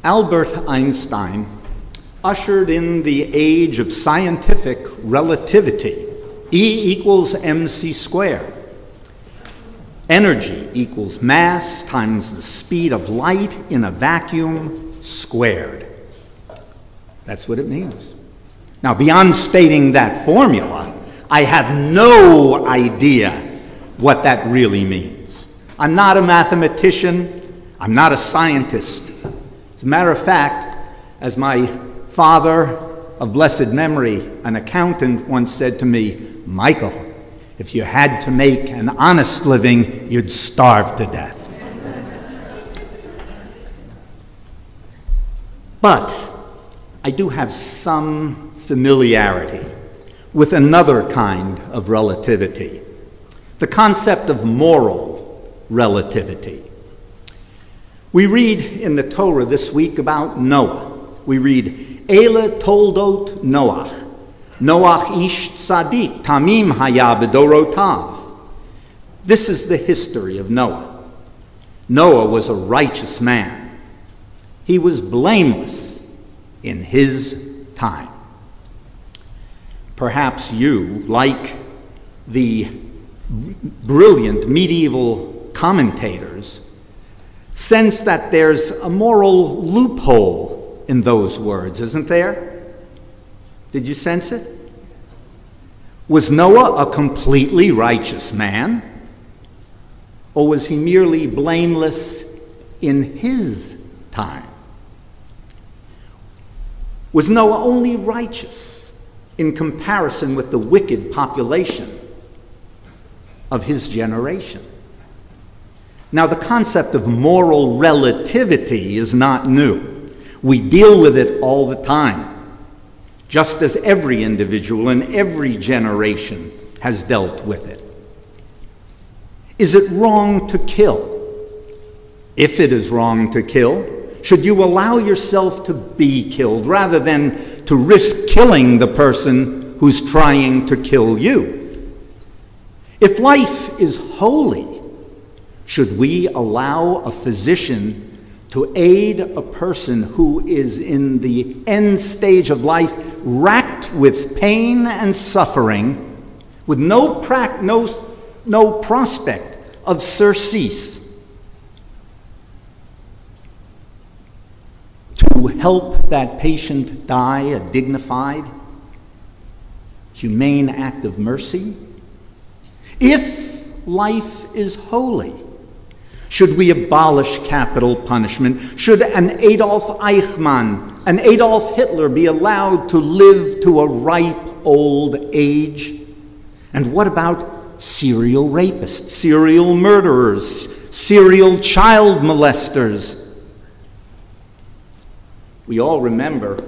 Albert Einstein ushered in the age of scientific relativity. E equals mc squared. Energy equals mass times the speed of light in a vacuum squared. That's what it means. Now, beyond stating that formula, I have no idea what that really means. I'm not a mathematician. I'm not a scientist. As a matter of fact, as my father of blessed memory, an accountant, once said to me, "Michael, if you had to make an honest living, you'd starve to death." But I do have some familiarity with another kind of relativity, the concept of moral relativity. We read in the Torah this week about Noah. We read, Ele toldot Noach. Noach ish tzadik, tamim haya b'dorotav. This is the history of Noah. Noah was a righteous man. He was blameless in his time. Perhaps you, like the brilliant medieval commentators, sense that there's a moral loophole in those words, isn't there? Did you sense it? Was Noah a completely righteous man? Or was he merely blameless in his time? Was Noah only righteous in comparison with the wicked population of his generation? Now, the concept of moral relativity is not new. We deal with it all the time, just as every individual in every generation has dealt with it. Is it wrong to kill? If it is wrong to kill, should you allow yourself to be killed rather than to risk killing the person who's trying to kill you? If life is holy, should we allow a physician to aid a person who is in the end stage of life, racked with pain and suffering, with no prospect of surcease, to help that patient die a dignified, humane act of mercy? If life is holy, should we abolish capital punishment? Should an Adolf Eichmann, an Adolf Hitler be allowed to live to a ripe old age? And what about serial rapists, serial murderers, serial child molesters? We all remember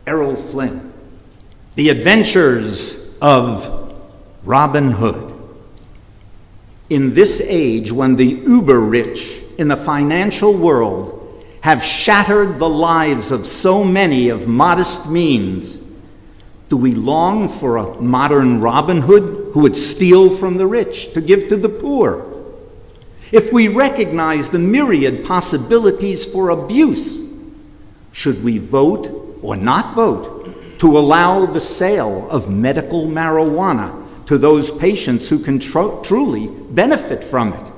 Errol Flynn, the adventures of Robin Hood. In this age, when the uber-rich in the financial world have shattered the lives of so many of modest means, do we long for a modern Robin Hood who would steal from the rich to give to the poor? If we recognize the myriad possibilities for abuse, should we vote or not vote to allow the sale of medical marijuana to those patients who can truly benefit from it?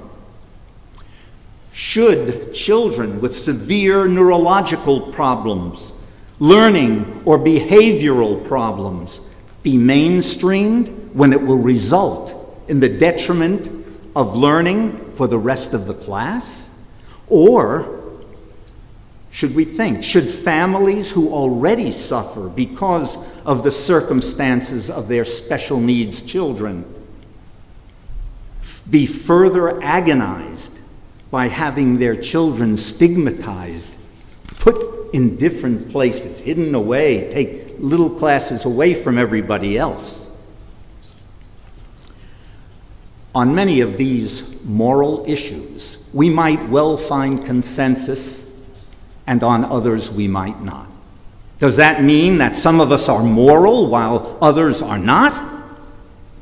Should children with severe neurological problems, learning or behavioral problems be mainstreamed when it will result in the detriment of learning for the rest of the class? Or should we think, should families who already suffer because of the circumstances of their special needs children be further agonized by having their children stigmatized, put in different places, hidden away, take little classes away from everybody else? On many of these moral issues, we might well find consensus, and on others we might not. Does that mean that some of us are moral while others are not?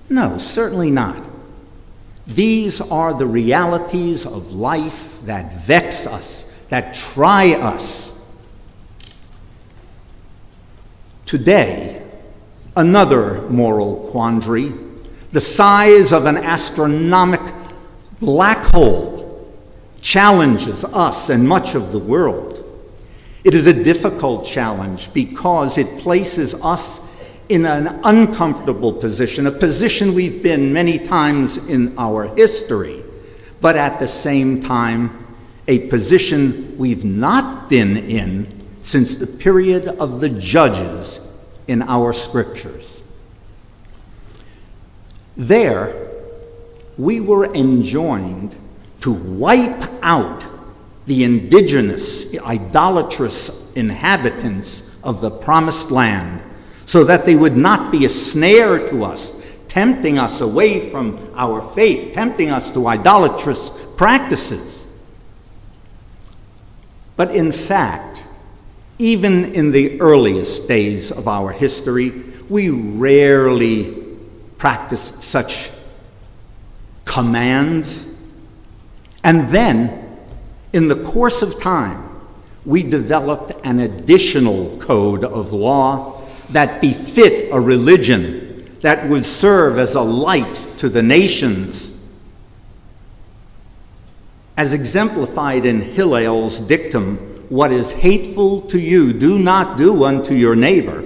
No, certainly not. These are the realities of life that vex us, that try us, Today, another moral quandary, the size of an astronomic black hole, challenges us and much of the world. It is a difficult challenge because it places us in an uncomfortable position, a position we've been many times in our history, but at the same time, a position we've not been in since the period of the judges in our scriptures. There, we were enjoined to wipe out the indigenous, idolatrous inhabitants of the promised land so that they would not be a snare to us, tempting us away from our faith, tempting us to idolatrous practices. But in fact, even in the earliest days of our history, we rarely practiced such commands. And then, in the course of time, we developed an additional code of law that befit a religion that would serve as a light to the nations. As exemplified in Hillel's dictum, "What is hateful to you, do not do unto your neighbor."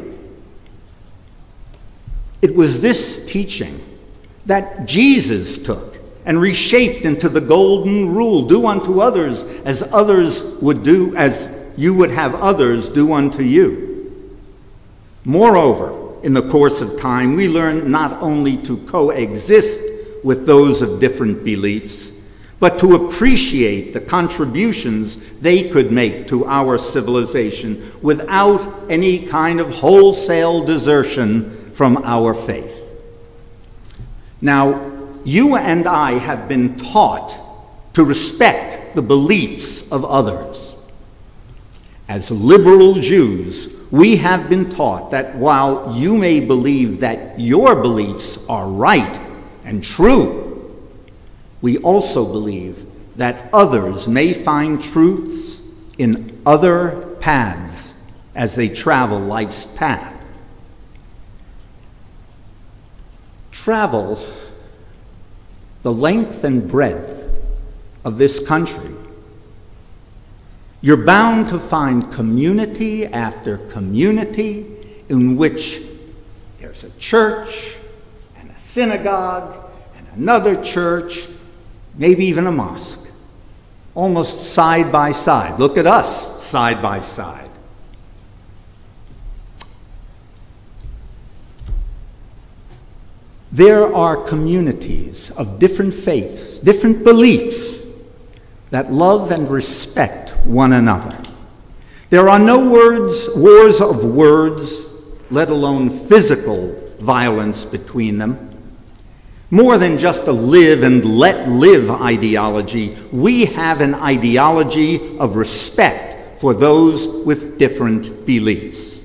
It was this teaching that Jesus took and reshaped into the golden rule, "Do unto others as you would have others do unto you." Moreover, in the course of time, we learned not only to coexist with those of different beliefs, but to appreciate the contributions they could make to our civilization without any kind of wholesale desertion from our faith. Now, you and I have been taught to respect the beliefs of others. As liberal Jews, we have been taught that while you may believe that your beliefs are right and true, we also believe that others may find truths in other paths as they travel life's path. Travel the length and breadth of this country, you're bound to find community after community in which there's a church and a synagogue and another church, maybe even a mosque, almost side by side. Look at us, side by side. There are communities of different faiths, different beliefs, that love and respect one another. There are no wars of words, let alone physical violence between them. More than just a live and let live ideology, we have an ideology of respect for those with different beliefs.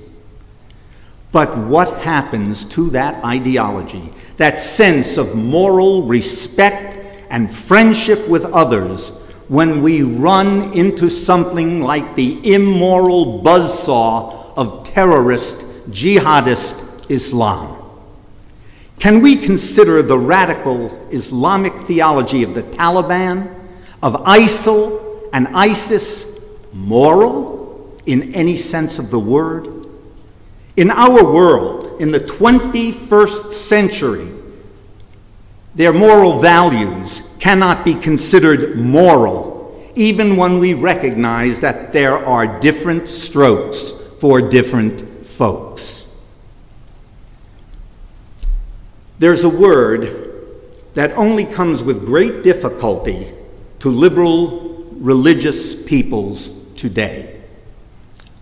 But what happens to that ideology, that sense of moral respect and friendship with others, when we run into something like the immoral buzzsaw of terrorist, jihadist Islam? Can we consider the radical Islamic theology of the Taliban, of ISIL and ISIS moral in any sense of the word? In our world, in the 21st century, their moral values cannot be considered moral, even when we recognize that there are different strokes for different folks. There's a word that only comes with great difficulty to liberal religious peoples today.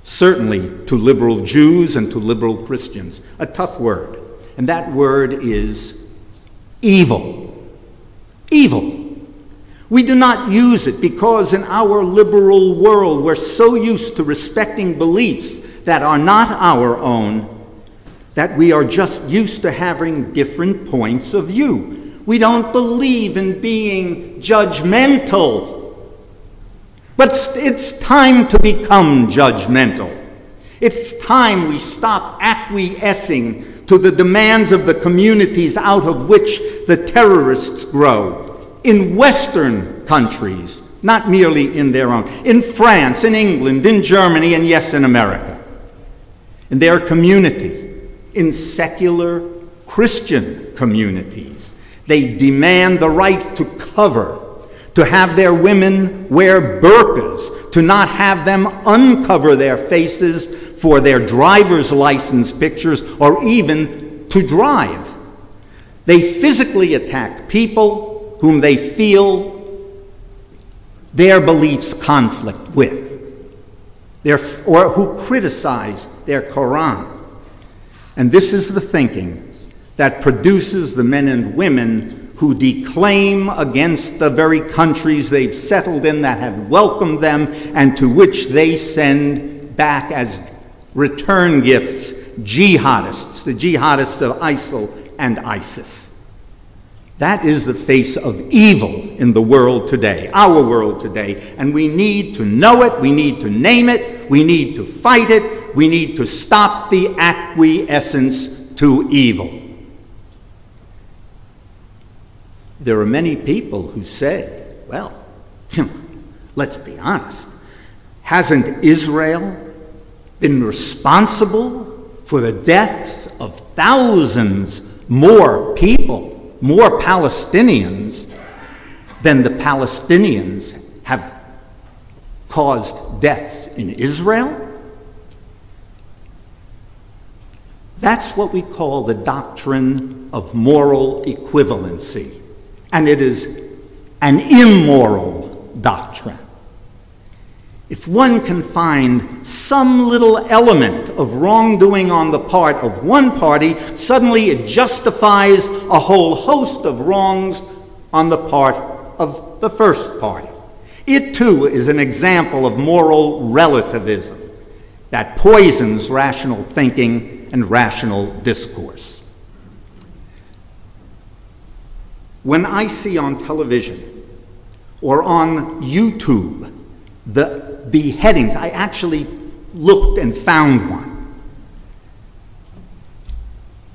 Certainly to liberal Jews and to liberal Christians, a tough word. And that word is evil. Evil. We do not use it because in our liberal world we're so used to respecting beliefs that are not our own that we are just used to having different points of view. We don't believe in being judgmental. But it's time to become judgmental. It's time we stop acquiescing to the demands of the communities out of which the terrorists grow. In Western countries, not merely in their own. In France, in England, in Germany, and yes, in America. In their community, in secular Christian communities, they demand the right to cover, to have their women wear burqas, to not have them uncover their faces for their driver's license pictures, or even to drive. They physically attack people whom they feel their beliefs conflict with, or who criticize their Quran. And this is the thinking that produces the men and women who declaim against the very countries they've settled in, that have welcomed them, and to which they send back as return gifts jihadists, the jihadists of ISIL and ISIS. That is the face of evil in the world today, our world today, and we need to know it, we need to name it, we need to fight it, we need to stop the acquiescence to evil. There are many people who say, well, let's be honest, hasn't Israel been responsible for the deaths of thousands more people, more Palestinians, than the Palestinians have caused deaths in Israel? That's what we call the doctrine of moral equivalency. And it is an immoral doctrine. If one can find some little element of wrongdoing on the part of one party, suddenly it justifies a whole host of wrongs on the part of the first party. It too is an example of moral relativism that poisons rational thinking and rational discourse. When I see on television or on YouTube the beheadings, I actually looked and found one.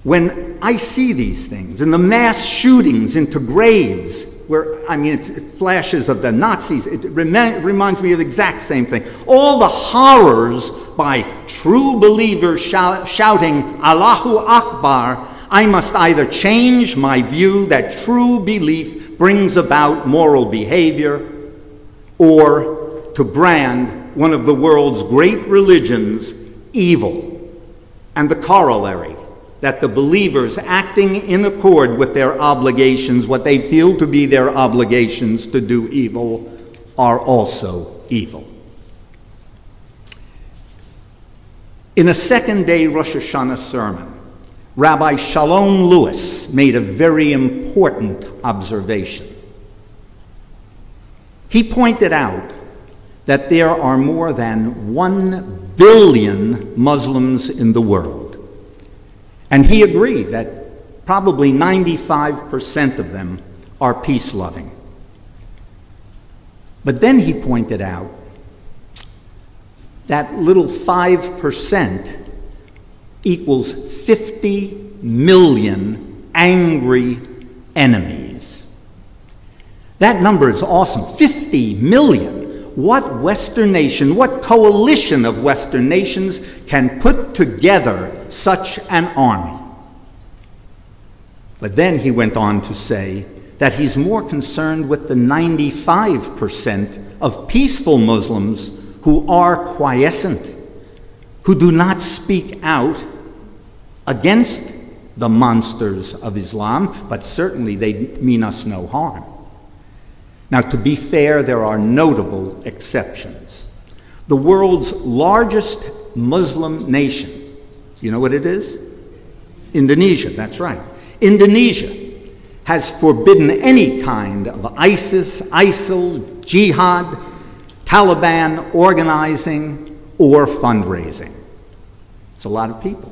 When I see these things and the mass shootings into graves, where, I mean, it flashes of the Nazis, it reminds me of the exact same thing. All the horrors by true believers shouting, Allahu Akbar, I must either change my view that true belief brings about moral behavior, or to brand one of the world's great religions evil, and the corollary, that the believers acting in accord with their obligations, what they feel to be their obligations to do evil, are also evil. In a second-day Rosh Hashanah sermon, Rabbi Shalom Lewis made a very important observation. He pointed out that there are more than 1 billion Muslims in the world. And he agreed that probably 95% of them are peace-loving. But then he pointed out that little 5% equals 50 million angry enemies. That number is awesome, 50 million. What Western nation, what coalition of Western nations can put together such an army? But then he went on to say that he's more concerned with the 95% of peaceful Muslims who are quiescent, who do not speak out against the monsters of Islam, but certainly they mean us no harm. Now, to be fair, there are notable exceptions. The world's largest Muslim nation, you know what it is? Indonesia, that's right. Indonesia has forbidden any kind of ISIS, ISIL, jihad, Taliban organizing, or fundraising. It's a lot of people.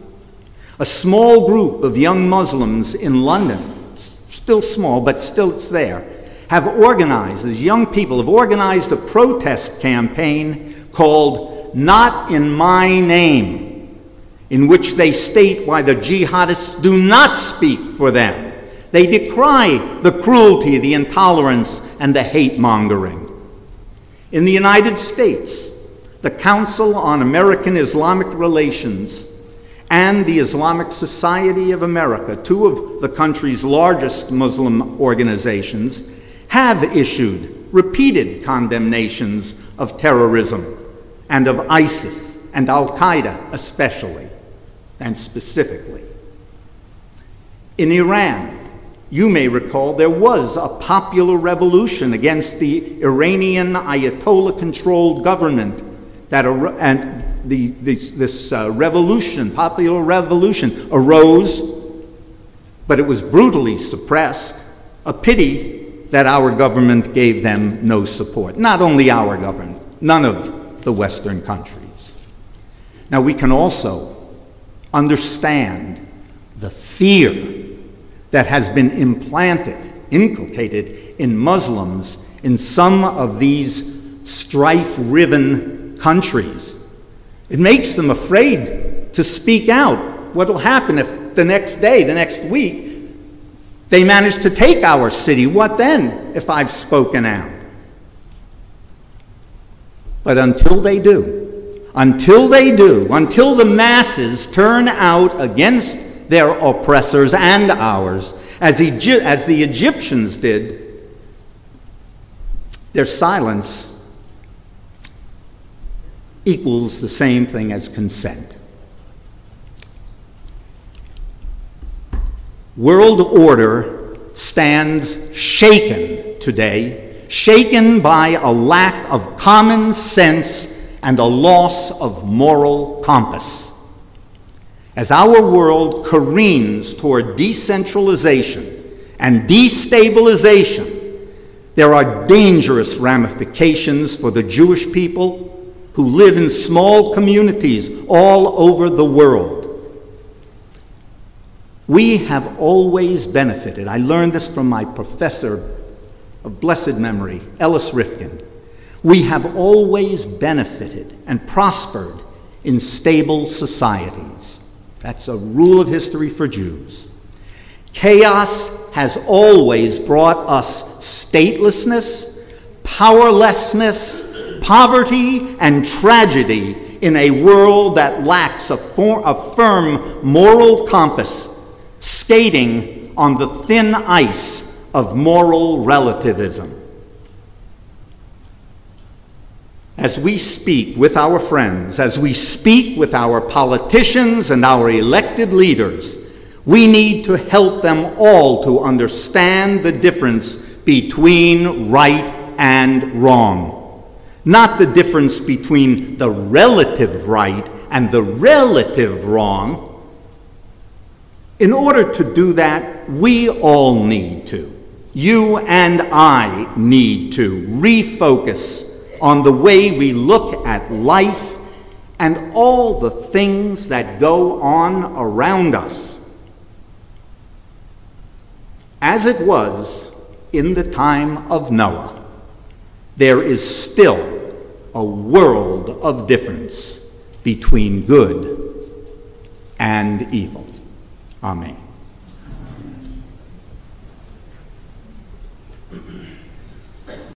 A small group of young Muslims in London, still small, but still it's there, have organized, these young people have organized a protest campaign called "Not in My Name," in which they state why the jihadists do not speak for them. They decry the cruelty, the intolerance, and the hate-mongering. In the United States, the Council on American-Islamic Relations and the Islamic Society of America, two of the country's largest Muslim organizations, have issued repeated condemnations of terrorism and of ISIS and Al-Qaeda especially and specifically. In Iran, you may recall there was a popular revolution against the Iranian Ayatollah-controlled government this popular revolution arose, but it was brutally suppressed. A pity that our government gave them no support. Not only our government, none of the Western countries. Now we can also understand the fear that has been inculcated in Muslims in some of these strife-riven countries. It makes them afraid to speak out. What will happen if the next day, the next week, they manage to take our city? What then if I've spoken out? But until the masses turn out against their oppressors and ours, as the Egyptians did, their silence equals the same thing as consent. World order stands shaken today, shaken by a lack of common sense and a loss of moral compass. As our world careens toward decentralization and destabilization, there are dangerous ramifications for the Jewish people who live in small communities all over the world. We have always benefited. I learned this from my professor of blessed memory, Ellis Rifkin. We have always benefited and prospered in stable societies. That's a rule of history for Jews. Chaos has always brought us statelessness, powerlessness, poverty, and tragedy in a world that lacks a firm moral compass, skating on the thin ice of moral relativism. As we speak with our friends, as we speak with our politicians and our elected leaders, we need to help them all to understand the difference between right and wrong. Not the difference between the relative right and the relative wrong. In order to do that, we all need to. You and I need to refocus on the way we look at life and all the things that go on around us. As it was in the time of Noah, there is still a world of difference between good and evil. Amen.